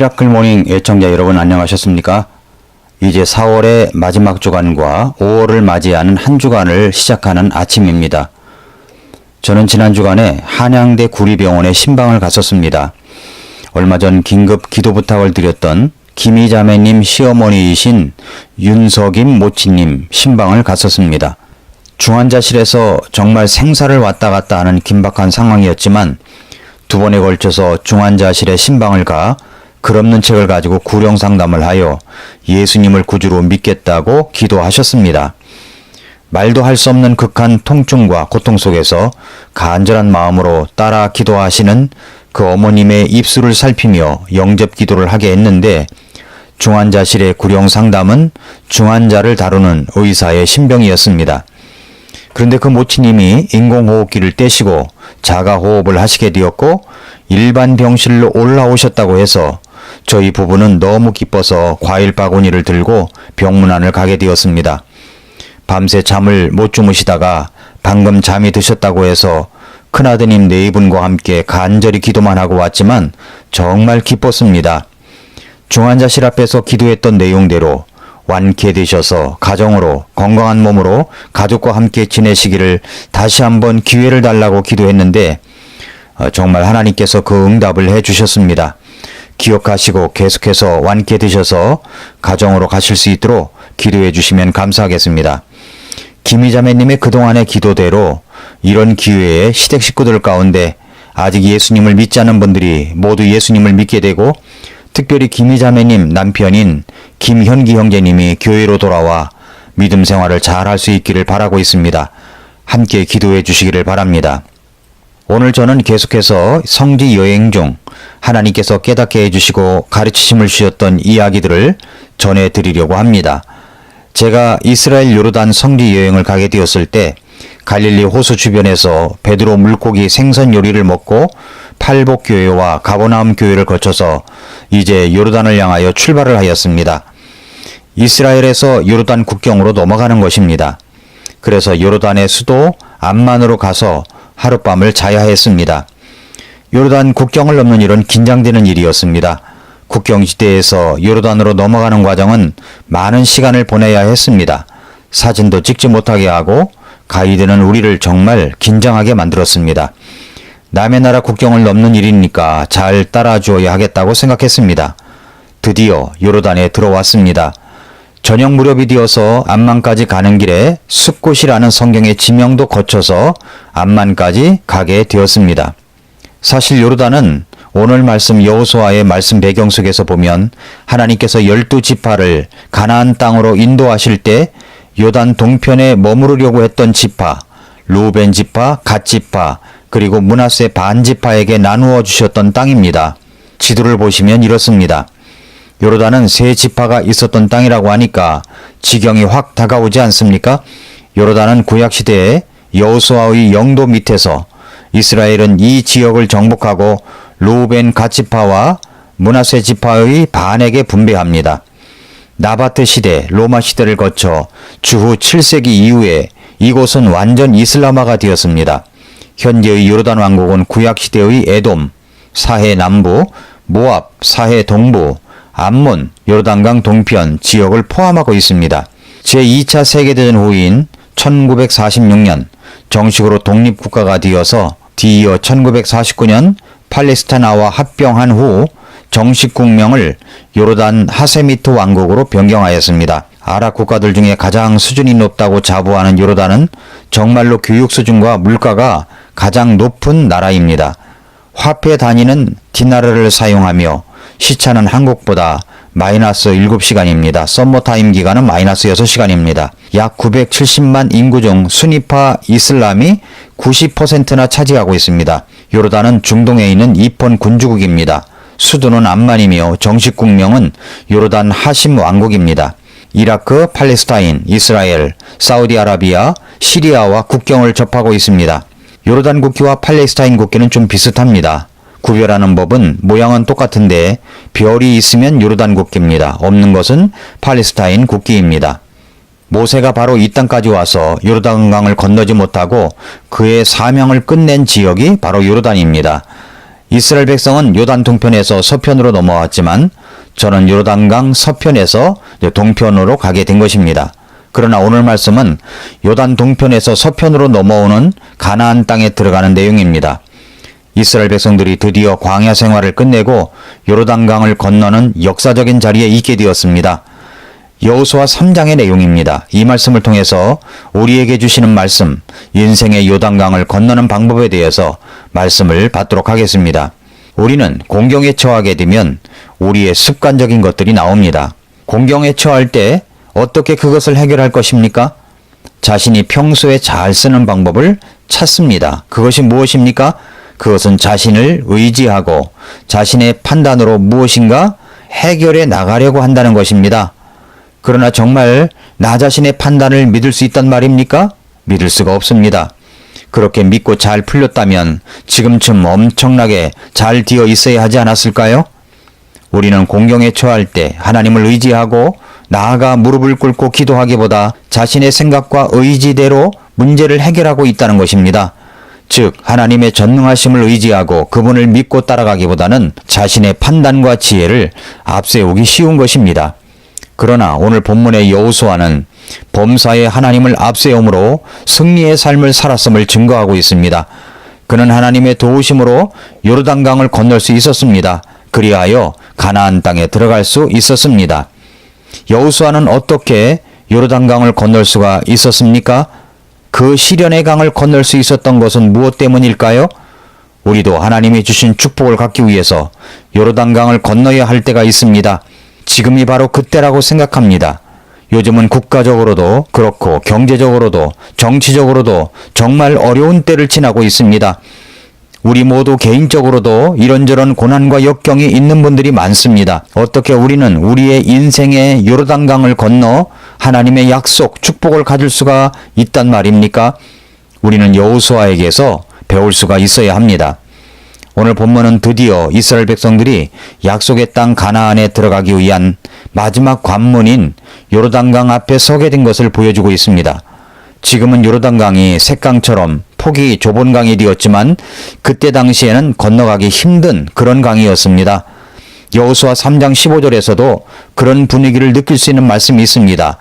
미라클 모닝 애청자 여러분 안녕하셨습니까? 이제 4월의 마지막 주간과 5월을 맞이하는 한 주간을 시작하는 아침입니다. 저는 지난 주간에 한양대 구리병원에 신방을 갔었습니다. 얼마 전 긴급 기도 부탁을 드렸던 김희 자매님 시어머니이신 윤석임 모치님 신방을 갔었습니다. 중환자실에서 정말 생사를 왔다 갔다 하는 긴박한 상황이었지만 두 번에 걸쳐서 중환자실에 신방을 가 글 없는 책을 가지고 구령 상담을 하여 예수님을 구주로 믿겠다고 기도하셨습니다. 말도 할 수 없는 극한 통증과 고통 속에서 간절한 마음으로 따라 기도하시는 그 어머님의 입술을 살피며 영접 기도를 하게 했는데 중환자실의 구령 상담은 중환자를 다루는 의사의 신병이었습니다. 그런데 그 모치님이 인공호흡기를 떼시고 자가호흡을 하시게 되었고 일반 병실로 올라오셨다고 해서 저희 부부는 너무 기뻐서 과일 바구니를 들고 병문안을 가게 되었습니다. 밤새 잠을 못 주무시다가 방금 잠이 드셨다고 해서 큰아드님 네 분과 함께 간절히 기도만 하고 왔지만 정말 기뻤습니다. 중환자실 앞에서 기도했던 내용대로 완쾌되셔서 가정으로 건강한 몸으로 가족과 함께 지내시기를 다시 한번 기회를 달라고 기도했는데 정말 하나님께서 그 응답을 해주셨습니다. 기억하시고 계속해서 완쾌되셔서 가정으로 가실 수 있도록 기도해 주시면 감사하겠습니다. 김희 자매님의 그동안의 기도대로 이런 기회에 시댁 식구들 가운데 아직 예수님을 믿지 않은 분들이 모두 예수님을 믿게 되고 특별히 김희 자매님 남편인 김현기 형제님이 교회로 돌아와 믿음 생활을 잘 할 수 있기를 바라고 있습니다. 함께 기도해 주시기를 바랍니다. 오늘 저는 계속해서 성지 여행 중 하나님께서 깨닫게 해주시고 가르치심을 주셨던 이야기들을 전해드리려고 합니다. 제가 이스라엘 요르단 성지 여행을 가게 되었을 때 갈릴리 호수 주변에서 베드로 물고기 생선 요리를 먹고 팔복교회와 가버나움 교회를 거쳐서 이제 요르단을 향하여 출발을 하였습니다. 이스라엘에서 요르단 국경으로 넘어가는 것입니다. 그래서 요르단의 수도 암만으로 가서 하룻밤을 자야 했습니다. 요르단 국경을 넘는 일은 긴장되는 일이었습니다. 국경지대에서 요르단으로 넘어가는 과정은 많은 시간을 보내야 했습니다. 사진도 찍지 못하게 하고 가이드는 우리를 정말 긴장하게 만들었습니다. 남의 나라 국경을 넘는 일이니까 잘 따라주어야 하겠다고 생각했습니다. 드디어 요르단에 들어왔습니다. 저녁 무렵이 되어서 암만까지 가는 길에 숲곳이라는 성경의 지명도 거쳐서 암만까지 가게 되었습니다. 사실 요르단은 오늘 말씀 여호수아의 말씀 배경 속에서 보면 하나님께서 12지파를 가나안 땅으로 인도하실 때 요단 동편에 머무르려고 했던 지파, 루벤 지파, 갓 지파, 그리고 므낫세 반 지파에게 나누어 주셨던 땅입니다. 지도를 보시면 이렇습니다. 요르단은 세 지파가 있었던 땅이라고 하니까 지경이 확 다가오지 않습니까? 요르단은 구약시대에 여호수아의 영도 밑에서 이스라엘은 이 지역을 정복하고 루벤 갓 지파와 므낫세 지파의 반에게 분배합니다. 나바트 시대, 로마 시대를 거쳐 주후 7세기 이후에 이곳은 완전 이슬람화가 되었습니다. 현재의 요르단 왕국은 구약시대의 에돔, 사해 남부, 모압, 사해 동부, 암몬, 요르단강 동편 지역을 포함하고 있습니다. 제2차 세계대전 후인 1946년 정식으로 독립국가가 되어서 뒤이어 1949년 팔레스타인과 합병한 후 정식 국명을 요르단 하세미트 왕국으로 변경하였습니다. 아랍 국가들 중에 가장 수준이 높다고 자부하는 요르단은 정말로 교육 수준과 물가가 가장 높은 나라입니다. 화폐 단위는 디나르를 사용하며 시차는 한국보다 마이너스 7시간입니다. 썸머타임 기간은 마이너스 6시간입니다. 약 970만 인구 중 수니파 이슬람이 90%나 차지하고 있습니다. 요르단은 중동에 있는 이폰 군주국입니다. 수도는 암만이며 정식 국명은 요르단 하심 왕국입니다. 이라크, 팔레스타인, 이스라엘, 사우디아라비아, 시리아와 국경을 접하고 있습니다. 요르단 국기와 팔레스타인 국기는 좀 비슷합니다. 구별하는 법은 모양은 똑같은데 별이 있으면 요르단 국기입니다. 없는 것은 팔레스타인 국기입니다. 모세가 바로 이 땅까지 와서 요르단강을 건너지 못하고 그의 사명을 끝낸 지역이 바로 요르단입니다. 이스라엘 백성은 요단 동편에서 서편으로 넘어왔지만 저는 요단강 서편에서 동편으로 가게 된 것입니다. 그러나 오늘 말씀은 요단 동편에서 서편으로 넘어오는 가나안 땅에 들어가는 내용입니다. 이스라엘 백성들이 드디어 광야 생활을 끝내고 요르단강을 건너는 역사적인 자리에 있게 되었습니다. 여호수아 3장의 내용입니다. 이 말씀을 통해서 우리에게 주시는 말씀, 인생의 요단강을 건너는 방법에 대해서 말씀을 받도록 하겠습니다. 우리는 공경에 처하게 되면 우리의 습관적인 것들이 나옵니다. 공경에 처할 때 어떻게 그것을 해결할 것입니까? 자신이 평소에 잘 쓰는 방법을 찾습니다. 그것이 무엇입니까? 그것은 자신을 의지하고 자신의 판단으로 무엇인가 해결해 나가려고 한다는 것입니다. 그러나 정말 나 자신의 판단을 믿을 수 있단 말입니까? 믿을 수가 없습니다. 그렇게 믿고 잘 풀렸다면 지금쯤 엄청나게 잘 되어 있어야 하지 않았을까요? 우리는 공경에 처할 때 하나님을 의지하고 나아가 무릎을 꿇고 기도하기보다 자신의 생각과 의지대로 문제를 해결하고 있다는 것입니다. 즉 하나님의 전능하심을 의지하고 그분을 믿고 따라가기보다는 자신의 판단과 지혜를 앞세우기 쉬운 것입니다. 그러나 오늘 본문의 여호수아는 범사에 하나님을 앞세움으로 승리의 삶을 살았음을 증거하고 있습니다. 그는 하나님의 도우심으로 요르단강을 건널 수 있었습니다. 그리하여 가나안 땅에 들어갈 수 있었습니다. 여호수아는 어떻게 요르단강을 건널 수가 있었습니까? 그 시련의 강을 건널 수 있었던 것은 무엇 때문일까요? 우리도 하나님이 주신 축복을 갖기 위해서 요르단강을 건너야 할 때가 있습니다. 지금이 바로 그때라고 생각합니다. 요즘은 국가적으로도 그렇고 경제적으로도 정치적으로도 정말 어려운 때를 지나고 있습니다. 우리 모두 개인적으로도 이런저런 고난과 역경이 있는 분들이 많습니다. 어떻게 우리는 우리의 인생의 요르단강을 건너 하나님의 약속, 축복을 가질 수가 있단 말입니까? 우리는 여호수아에게서 배울 수가 있어야 합니다. 오늘 본문은 드디어 이스라엘 백성들이 약속의 땅 가나안에 들어가기 위한 마지막 관문인 요르단강 앞에 서게 된 것을 보여주고 있습니다. 지금은 요르단강이 샛강처럼 폭이 좁은 강이 되었지만 그때 당시에는 건너가기 힘든 그런 강이었습니다. 여호수아 3장 15절에서도 그런 분위기를 느낄 수 있는 말씀이 있습니다.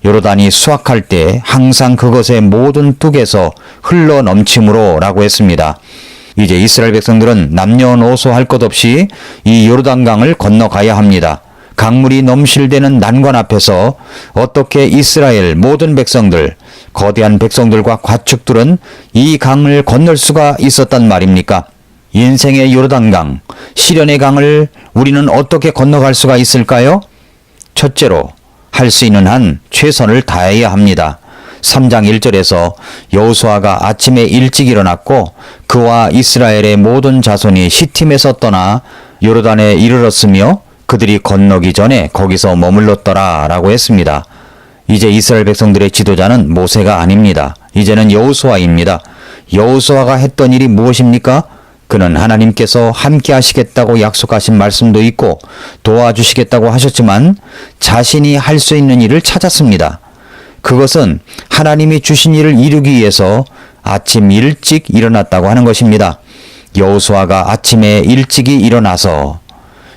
요르단이 수확할 때 항상 그것의 모든 뚝에서 흘러 넘침으로 라고 했습니다. 이제 이스라엘 백성들은 남녀노소 할 것 없이 이 요르단강을 건너가야 합니다. 강물이 넘실대는 난관 앞에서 어떻게 이스라엘 모든 백성들, 거대한 백성들과 과축들은 이 강을 건널 수가 있었단 말입니까? 인생의 요르단강, 시련의 강을 우리는 어떻게 건너갈 수가 있을까요? 첫째로 할 수 있는 한 최선을 다해야 합니다. 3장 1절에서 여호수아가 아침에 일찍 일어났고 그와 이스라엘의 모든 자손이 시팀에서 떠나 요르단에 이르렀으며 그들이 건너기 전에 거기서 머물렀더라 라고 했습니다. 이제 이스라엘 백성들의 지도자는 모세가 아닙니다. 이제는 여호수아입니다. 여호수아가 했던 일이 무엇입니까? 그는 하나님께서 함께 하시겠다고 약속하신 말씀도 있고 도와주시겠다고 하셨지만 자신이 할 수 있는 일을 찾았습니다. 그것은 하나님이 주신 일을 이루기 위해서 아침 일찍 일어났다고 하는 것입니다. 여호수아가 아침에 일찍이 일어나서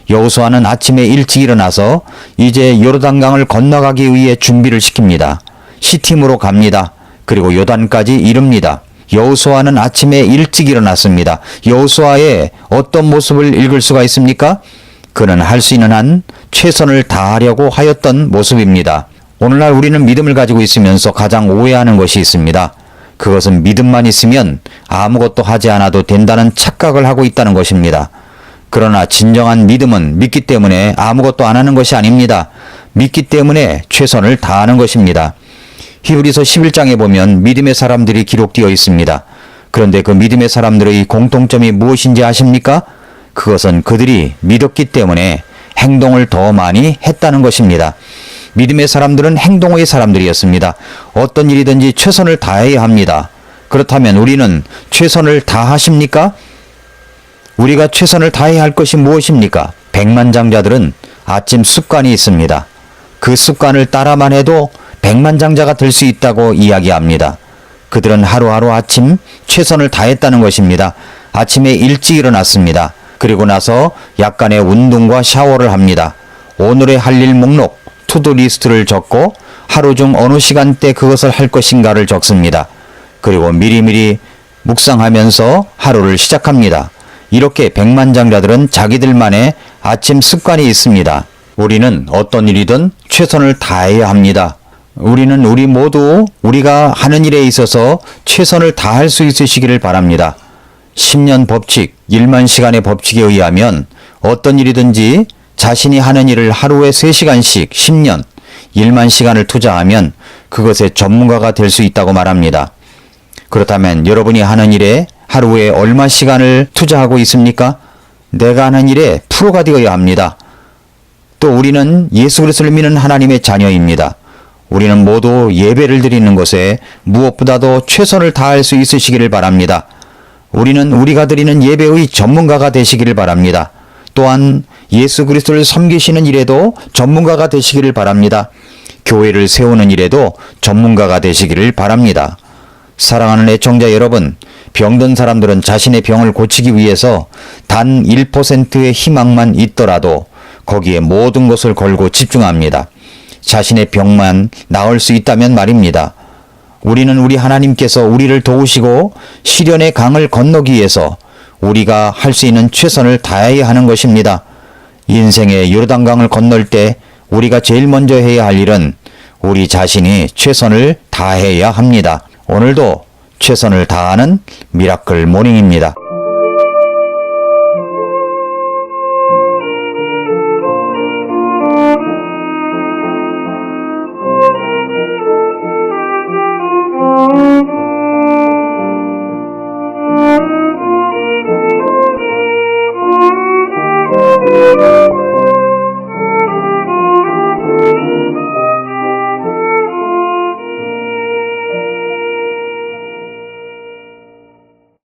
여호수아는 아침에 일찍 일어나서 이제 요르단강을 건너가기 위해 준비를 시킵니다. 시팀으로 갑니다. 그리고 요단까지 이릅니다. 여호수아는 아침에 일찍 일어났습니다. 여호수아의 어떤 모습을 읽을 수가 있습니까? 그는 할 수 있는 한 최선을 다하려고 하였던 모습입니다. 오늘날 우리는 믿음을 가지고 있으면서 가장 오해하는 것이 있습니다. 그것은 믿음만 있으면 아무것도 하지 않아도 된다는 착각을 하고 있다는 것입니다. 그러나 진정한 믿음은 믿기 때문에 아무것도 안 하는 것이 아닙니다. 믿기 때문에 최선을 다하는 것입니다. 히브리서 11장에 보면 믿음의 사람들이 기록되어 있습니다. 그런데 그 믿음의 사람들의 공통점이 무엇인지 아십니까? 그것은 그들이 믿었기 때문에 행동을 더 많이 했다는 것입니다. 믿음의 사람들은 행동의 사람들이었습니다. 어떤 일이든지 최선을 다해야 합니다. 그렇다면 우리는 최선을 다하십니까? 우리가 최선을 다해야 할 것이 무엇입니까? 백만장자들은 아침 습관이 있습니다. 그 습관을 따라만 해도 백만장자가 될 수 있다고 이야기합니다. 그들은 하루하루 아침 최선을 다했다는 것입니다. 아침에 일찍 일어났습니다. 그리고 나서 약간의 운동과 샤워를 합니다. 오늘의 할 일 목록, 투두 리스트를 적고 하루 중 어느 시간대 그것을 할 것인가를 적습니다. 그리고 미리미리 묵상하면서 하루를 시작합니다. 이렇게 백만장자들은 자기들만의 아침 습관이 있습니다. 우리는 어떤 일이든 최선을 다해야 합니다. 우리는 우리 모두 우리가 하는 일에 있어서 최선을 다할 수 있으시기를 바랍니다. 10년 법칙, 1만 시간의 법칙에 의하면 어떤 일이든지 자신이 하는 일을 하루에 3시간씩 10년, 1만 시간을 투자하면 그것의 전문가가 될 수 있다고 말합니다. 그렇다면 여러분이 하는 일에 하루에 얼마 시간을 투자하고 있습니까? 내가 하는 일에 프로가 되어야 합니다. 또 우리는 예수 그리스도를 믿는 하나님의 자녀입니다. 우리는 모두 예배를 드리는 것에 무엇보다도 최선을 다할 수 있으시기를 바랍니다. 우리는 우리가 드리는 예배의 전문가가 되시기를 바랍니다. 또한 예수 그리스도를 섬기시는 일에도 전문가가 되시기를 바랍니다. 교회를 세우는 일에도 전문가가 되시기를 바랍니다. 사랑하는 애청자 여러분, 병든 사람들은 자신의 병을 고치기 위해서 단 1%의 희망만 있더라도 거기에 모든 것을 걸고 집중합니다. 자신의 병만 나을 수 있다면 말입니다. 우리는 우리 하나님께서 우리를 도우시고 시련의 강을 건너기 위해서 우리가 할 수 있는 최선을 다해야 하는 것입니다. 인생의 요르단강을 건널 때 우리가 제일 먼저 해야 할 일은 우리 자신이 최선을 다해야 합니다. 오늘도 최선을 다하는 미라클 모닝입니다.